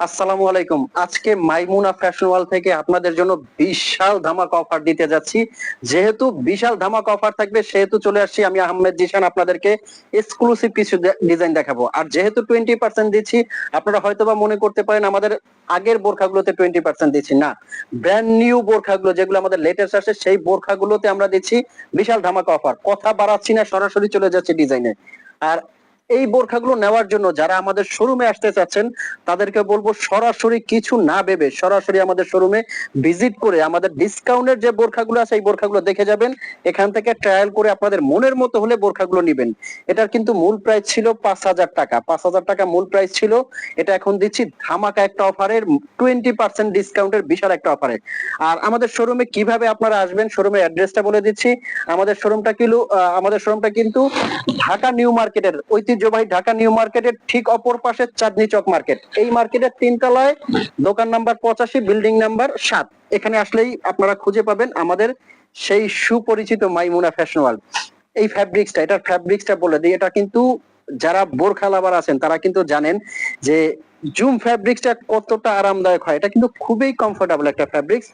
আসসালামু আলাইকুম। আজকে মাইমুনা ফ্যাশন ওয়াল থেকে আপনাদের জন্য বিশাল ধামাকা অফার দিতে যাচ্ছি। যেহেতু বিশাল ধামাকা অফার থাকবে সেহেতু চলে আসছি আমি আহমেদ জিশান আপনাদেরকে এক্সক্লুসিভ কিছু ডিজাইন দেখাবো। আর যেহেতু 20% দিচ্ছি, আপনারা হয়তোবা মনে করতে পারেন আমাদের আগের বোরখাগুলোতে 20% দিচ্ছি না, ব্র্যান্ড নিউ বোরখাগুলো যেগুলো আমাদের লেটেস্ট আসে সেই বোরখাগুলোতে আমরা দিচ্ছি বিশাল ধামাকা অফার। কথা বাড়াচ্ছি না, সরাসরি চলে যাচ্ছে ডিজাইনে। আর এই বোরখাগুলো নেওয়ার জন্য যারা আমাদের শোরুমে আসতে চাচ্ছেন তাদেরকে বলবো সরাসরি কিছু না ভেবে সরাসরি আমাদের শোরুমে ভিজিট করে আমাদের ডিসকাউন্টের যে বোরখাগুলো আছে এই বোরখাগুলো দেখে যাবেন। এখান থেকে ট্রায়াল করে আপনাদের মনের মতো হলে বোরখাগুলো নিবেন। এটার কিন্তু মূল প্রাইস ছিল 5,000 টাকা, 5,000 টাকা মূল প্রাইস ছিল। এটা এখন দিচ্ছি ধামাকা একটা অফারের, 20% ডিসকাউন্টের বিশাল একটা অফারে। আর আমাদের শোরুমে কিভাবে আপনারা আসবেন, শোরুমের অ্যাড্রেসটা বলে দিচ্ছি। আমাদের শোরুমটা কিন্তু ঢাকা নিউ মার্কেটের, ঐতিহ্যবাহী ঢাকা নিউ মার্কেটের ঠিক অপর পাশে চাঁদনী চক মার্কেট। এই মার্কেটের 3 তলায় দোকান নাম্বার 85, বিল্ডিং নাম্বার 7। এখানে আসলেই আপনারা খুঁজে পাবেন আমাদের সেই সুপরিচিত মাইমুনা ফ্যাশন ওয়ার্ল্ড। এই এটার ফ্যাব্রিক্সটা বলে দিই, এটা কিন্তু যারা বোরখা লাভার আছেন তারা কিন্তু জানেন যে জুম ফ্যাব্রিক্সটা কতটা আরামদায়ক হয়। এটা কিন্তু খুবই কমফোর্টেবল একটা ফ্যাব্রিক্স।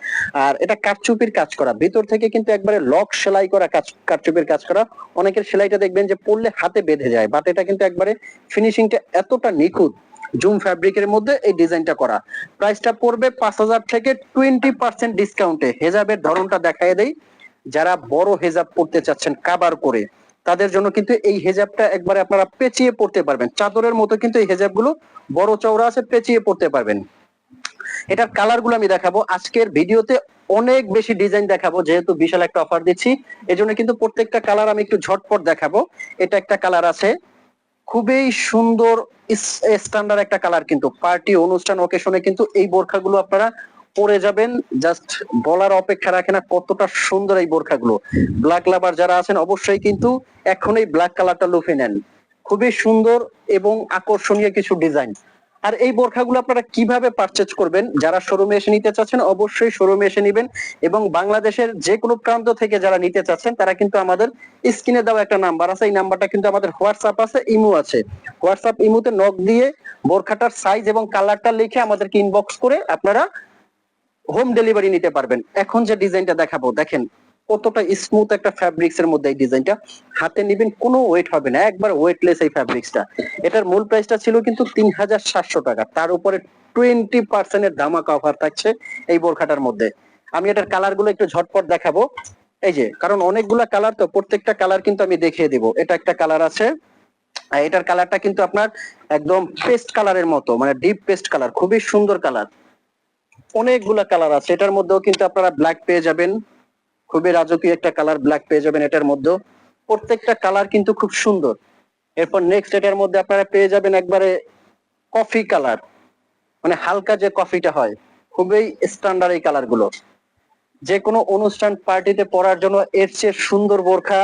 আর এটা কারচুপির কাজ করা, ভিতর থেকে কিন্তু একবারে লক সেলাই করা কাজ, কারচুপির কাজ করা। অনেকের সেলাইটা দেখবেন যে পরলে হাতে বেঁধে যায়, বাট এটা কিন্তু একবারে ফিনিশিংটা এতটা নিখুঁত। জুম ফ্যাব্রিকের মধ্যে এই ডিজাইনটা করা। প্রাইসটা পড়বে 5,000 থেকে 20% ডিসকাউন্টে। হেজাবের ধরনটা দেখায় দেই। যারা বড় হেজাব পড়তে চাচ্ছেন কাবার করে তাদের জন্য কিন্তু এই হেজাবটা একবারে আপনারা পেঁচিয়ে পড়তে পারবেন। চাদরের মতো কিন্তু এই হেজাবগুলো বড় চওড়া আছে, পেঁচিয়ে পড়তে পারবেন। এটার কালার গুলো আমি দেখাবো আজকের ভিডিওতে। অনেক বেশি ডিজাইন দেখাবো যেহেতু বিশাল একটা অফার দিচ্ছি, এজন্য কিন্তু প্রত্যেকটা কালার আমি একটু ঝটপট দেখাবো। এটা একটা কালার আছে, খুবই সুন্দর স্ট্যান্ডার্ড একটা কালার, কিন্তু পার্টি অনুষ্ঠান ওকেশনে কিন্তু এই বোরখাগুলো আপনারা পরে যাবেন। জাস্ট বলার অপেক্ষা রাখে না কতটা সুন্দর এই বোরখাগুলো। ব্ল্যাক লাভার যারা আছেন অবশ্যই কিন্তু এখন এই ব্ল্যাক কালারটা লুফে নেন। খুবই সুন্দর এবং আকর্ষণীয় কিছু ডিজাইন। আর এই বোরখাগুলো আপনারা কিভাবে পারচেজ করবেন, যারা শোরুমে এসে নিতে চাচ্ছেন অবশ্যই শোরুমে এসে নিবেন। এবং বাংলাদেশের যে কোনো প্রান্ত থেকে যারা নিতে চাচ্ছেন তারা কিন্তু আমাদের স্ক্রিনে দেওয়া একটা নাম্বার আছে, এই নাম্বারটা কিন্তু আমাদের হোয়াটসঅ্যাপ আছে, ইমো আছে। হোয়াটসঅ্যাপ ইমোতে নক দিয়ে বোরখাটার সাইজ এবং কালারটা লিখে আমাদেরকে ইনবক্স করে আপনারা হোম ডেলিভারি নিতে পারবেন। এখন যে ডিজাইনটা দেখাবো দেখেন কতটা স্মুথ একটা ফ্যাব্রিক্স এর মধ্যে এই ডিজাইনটা। হাতে নিবেন কোনো ওয়েট হবে না, একবার ওয়েটলেস এই ফ্যাব্রিক্সটা। এটার মূল প্রাইসটা ছিল কিন্তু 3,700 টাকা, তার উপরে 20% এর ধামাকা অফার থাকছে এই বোরখাটার মধ্যে। আমি এটার কালার গুলো একটু ঝটপট দেখাবো। এই যে, কারণ অনেকগুলা কালার তো প্রত্যেকটা কালার কিন্তু আমি দেখিয়ে দিব। এটা একটা কালার আছে, আর এটার কালারটা কিন্তু আপনার একদম পেস্ট কালারের মতো, মানে ডিপ পেস্ট কালার, খুবই সুন্দর কালার। অনেকগুলা কালার আছে, এটার মধ্যেও কিন্তু আপনারা ব্ল্যাক পেয়ে যাবেন, খুবই রাজকীয় একটা কালার ব্ল্যাক পেয়ে যাবেন এটার মধ্যেও। প্রত্যেকটা কালার কিন্তু খুব সুন্দর। এরপর নেক্সট এটার মধ্যে আপনারা পেয়ে যাবেন একবারে কফি কালার, মানে হালকা যে কফিটা হয়, খুবই স্ট্যান্ডার্ড এই কালার গুলো। যে কোনো অনুষ্ঠান পার্টিতে পরার জন্য এর চেয়ে সুন্দর বোরখা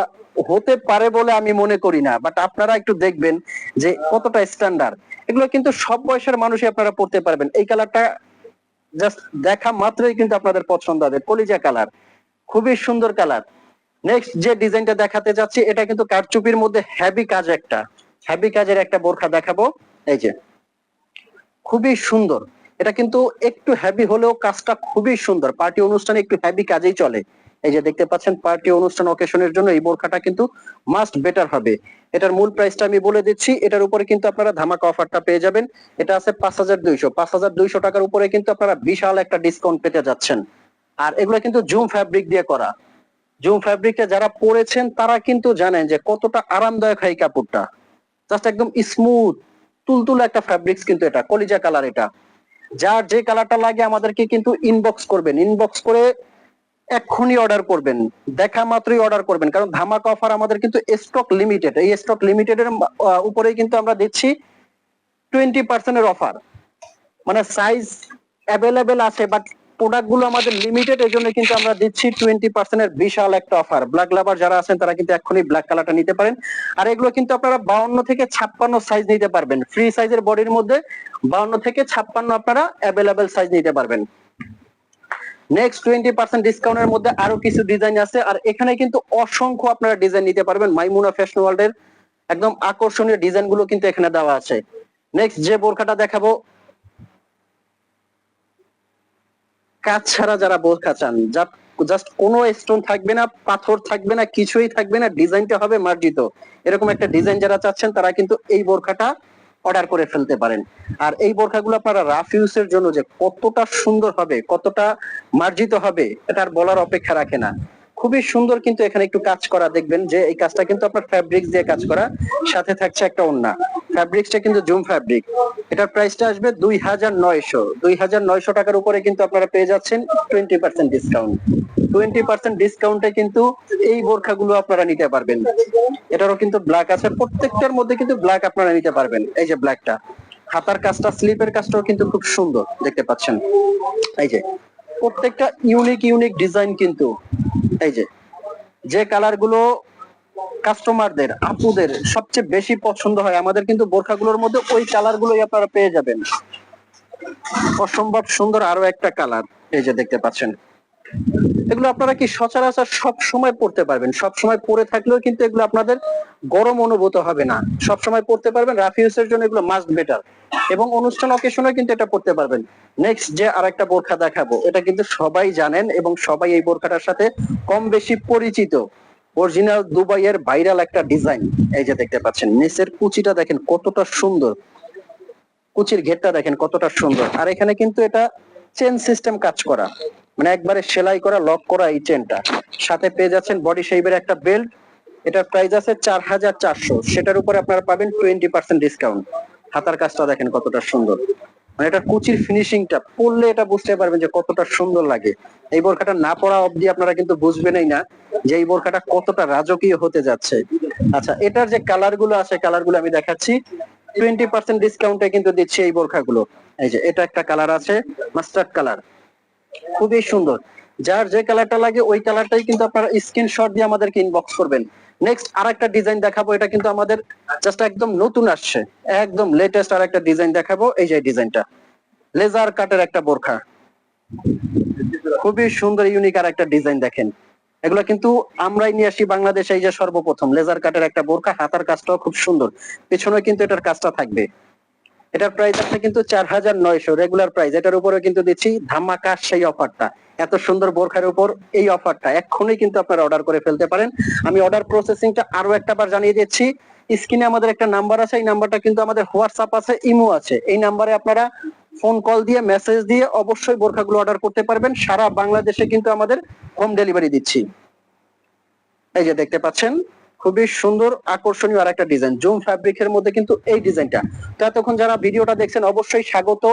হতে পারে বলে আমি মনে করি না, বাট আপনারা একটু দেখবেন যে কতটা স্ট্যান্ডার্ড। এগুলো কিন্তু সব বয়সের মানুষই আপনারা পড়তে পারবেন। এই কালারটা জাস্ট দেখা মাত্রই কিন্তু আপনাদের পছন্দ হবে, কলিজা কালার, খুবই সুন্দর কালার। নেক্সট যে ডিজাইনটা দেখাতে যাচ্ছি এটা কিন্তু কারচুপির মধ্যে হেভি কাজের একটা বোরখা দেখাবো। এই যে, খুবই সুন্দর। এটা কিন্তু একটু হেভি হলেও কাজটা খুবই সুন্দর, পার্টি অনুষ্ঠানে একটু হেভি কাজেই চলে। এই যে দেখতে পাচ্ছেন, পার্টি অনুষ্ঠান অকেশনের জন্য এই বোরখাটা কিন্তু মাস্ট বেটার হবে। এটার মূল প্রাইসটা আমি বলে দিচ্ছি, এটার উপরে কিন্তু আপনারা ধামাকা অফারটা পেয়ে যাবেন। এটা আছে 5,200 টাকার উপরে কিন্তু আপনারা বিশাল একটা ডিসকাউন্ট পেতে যাচ্ছেন। আর এগুলো কিন্তু জুম ফ্যাব্রিক দিয়ে করা। জুম ফ্যাব্রিকটা যারা পরেছেন তারা কিন্তু জানেন যে কতটা আরামদায়ক হয় এই কাপড়টা। জাস্ট একদম স্মুথ তুলতুলে একটা ফ্যাব্রিক্স, কিন্তু এটা কলিজা কালার। এটা যার যে কালারটা লাগে আমাদেরকে কিন্তু ইনবক্স করবেন, ইনবক্স করে এক্ষুনি অর্ডার করবেন, দেখা মাত্রই অর্ডার করবেন। কারণ ধামাকা অফার আমাদের কিন্তু স্টক লিমিটেড, এই স্টক লিমিটেড এর উপরেই কিন্তু আমরা দিচ্ছি 20% এর অফার। মানে সাইজ অ্যাভেলেবেল আছে বাট প্রোডাক্ট গুলো আমাদের লিমিটেড, এই জন্য কিন্তু আমরা দিচ্ছি 20% এর বিশাল একটা অফার। ব্ল্যাক লাভার যারা আছেন তারা কিন্তু এখনই ব্ল্যাক কালারটা নিতে পারেন। আর এগুলো কিন্তু আপনারা 52 থেকে 56 সাইজ নিতে পারবেন, ফ্রি সাইজের বডির মধ্যে 52 থেকে 56 আপনারা অ্যাভেলেবেল সাইজ নিতে পারবেন। নেক্সট 20% ডিসকাউন্টের মধ্যে আরো কিছু ডিজাইন আছে, আর এখানে কিন্তু অসংখ্য আপনারা ডিজাইন নিতে পারবেন। মাইমুনা ফ্যাশন ওয়ার্ল্ড এর একদম আকর্ষণীয় ডিজাইন গুলো কিন্তু এখানে দেওয়া আছে। নেক্সট যে বোরখাটা দেখাবো কাজ ছাড়া যারা বোরখা চান, জাস্ট কোনো স্টোন থাকবে না, পাথর থাকবে না, কিছুই থাকবে না, ডিজাইনটা হবে মার্জিত, এরকম একটা ডিজাইন যারা চাচ্ছেন তারা কিন্তু এই বোরখাটা অর্ডার করে ফেলতে পারেন। আর এই বোরখাগুলো আপনারা রাফ ইউজের জন্য যে কতটা সুন্দর হবে, কতটা মার্জিত হবে, এটা আর বলার অপেক্ষা রাখে না। খুবই সুন্দর কিন্তু এখানে একটু কাজ করা, দেখবেন যে এই কাজটা কিন্তু আপনার ফ্যাব্রিক্স দিয়ে কাজ করা, সাথে থাকছে একটা ওড়না। ফ্যাব্রিক্সটা কিন্তু জুম ফ্যাব্রিক। এটার প্রাইসটা আসবে 2,900 টাকার উপরে কিন্তু আপনারা পেয়ে যাচ্ছেন 20% ডিসকাউন্ট। 20% ডিসকাউন্টে কিন্তু এই বোরখাগুলো আপনারা নিতে পারবেন। এটারও কিন্তু ব্ল্যাক আছে, প্রত্যেকটার মধ্যে কিন্তু ব্ল্যাক আপনারা নিতে পারবেন। এই যে ব্ল্যাকটা, হাতার কাজটা, স্লিপের কাজটাও কিন্তু খুব সুন্দর দেখতে পাচ্ছেন। এই যে প্রত্যেকটা ইউনিক ইউনিক ডিজাইন কিন্তু। এই যে যে কালার গুলো কাস্টমারদের, আপুদের সবচেয়ে বেশি পছন্দ হয় আমাদের কিন্তু বোরখাগুলোর মধ্যে, ওই কালার গুলোই আপনারা পেয়ে যাবেন। অসম্ভব সুন্দর আরো একটা কালার, এই যে দেখতে পাচ্ছেন। এগুলো আপনারা কি সচরাচর সব সময় পড়তে পারবেন, সব সময় পরে থাকলেও কিন্তু এগুলো আপনাদের গরম অনুভূত হবে না, সব সময় পড়তে পারবেন। রাফ ইউজের জন্য এগুলো মাস্ট বেটার, এবং অনুষ্ঠান অকেশনে কিন্তু এটা পড়তে পারবেন। নেক্সট যে আরেকটা বোরখা দেখাবো, এটা কিন্তু সবাই জানেন এবং সবাই এই বোরখাটার সাথে কম বেশি পরিচিত। অরিজিনাল দুবাইয়ের ভাইরাল একটা ডিজাইন। এই যে দেখতে পাচ্ছেন, নিচের কুচিটা দেখেন কতটা সুন্দর, কুচির ঘেরটা দেখেন কতটা সুন্দর। আর এখানে কিন্তু এটা চেন সিস্টেম কাজ করা, মানে একবারে সেলাই করা, লক করা এই চেনটা। সাথে পেয়ে যাচ্ছেন বডি শেপের একটা বেল্ট। এটার প্রাইস আছে 4,400, সেটার উপরে আপনারা পাবেন 20% ডিসকাউন্ট। হাতার কাজটা দেখেন কতটা সুন্দর, মানে এটা কুচির ফিনিশিংটা পরলে এটা বুঝতে পারবেন যে কতটা সুন্দর লাগে। এই বোরখাটা না পরা অবধি আপনারা কিন্তু বুঝবেনই না যে এই বোরখাটা কতটা রাজকীয় হতে যাচ্ছে। আচ্ছা, এটার যে কালার গুলো আছে, কালার গুলো আমি দেখাচ্ছি। 20% ডিসকাউন্টে কিন্তু দিচ্ছি এই বোরখাগুলো। এই যে এটা একটা কালার আছে, মাস্টার্ড কালার, খুবই সুন্দর। যার যে কালারটা লাগে ওই কালারটাই কিন্তু আপনারা স্ক্রিনশট দিয়ে আমাদেরকে ইনবক্স করবেন। নেক্সট আরেকটা ডিজাইন দেখাবো, এটা কিন্তু আমাদের জাস্ট একদম নতুন আসছে, একদম লেটেস্ট আরেকটা ডিজাইন দেখাবো। এই যে ডিজাইনটা, লেজার কাটের একটা বোরখা, খুবই সুন্দর ইউনিক আর একটা ডিজাইন দেখেন। এগুলো কিন্তু আমরাই নিয়ে আসি বাংলাদেশে, এই যে সর্বপ্রথম লেজার কাটের একটা বোরখা, হাতার কাজটাও খুব সুন্দর, পেছনে কিন্তু এটার কাজটা থাকবে। এটার প্রাইস আছে কিন্তু 4,900 রেগুলার প্রাইস। এটার উপরে কিন্তু দিচ্ছি ধামাকা সেই অফারটা। এত সুন্দর বোরখার উপর এই অফারটা এক্ষুনি কিন্তু আপনারা অর্ডার করে ফেলতে পারেন। আমি অর্ডার প্রসেসিংটা আরো একটা বার জানিয়ে দিচ্ছি। স্ক্রিনে আমাদের একটা নাম্বার আছে, এই নাম্বারটা কিন্তু আমাদের হোয়াটসঅ্যাপ আছে, ইমো আছে। এই নাম্বারে আপনারা ফোন কল দিয়ে, মেসেজ দিয়ে অবশ্যই বোরখাগুলো অর্ডার করতে পারবেন। সারা বাংলাদেশে কিন্তু আমাদের হোম ডেলিভারি দিচ্ছি। এই যে দেখতে পাচ্ছেন, খুবই সুন্দর আকর্ষণীয় আর একটা ডিজাইন, জুম ফ্যাব্রিকের মধ্যে কিন্তু এই ডিজাইনটা। তো এতক্ষণ যারা ভিডিওটা দেখছেন অবশ্যই স্বাগত।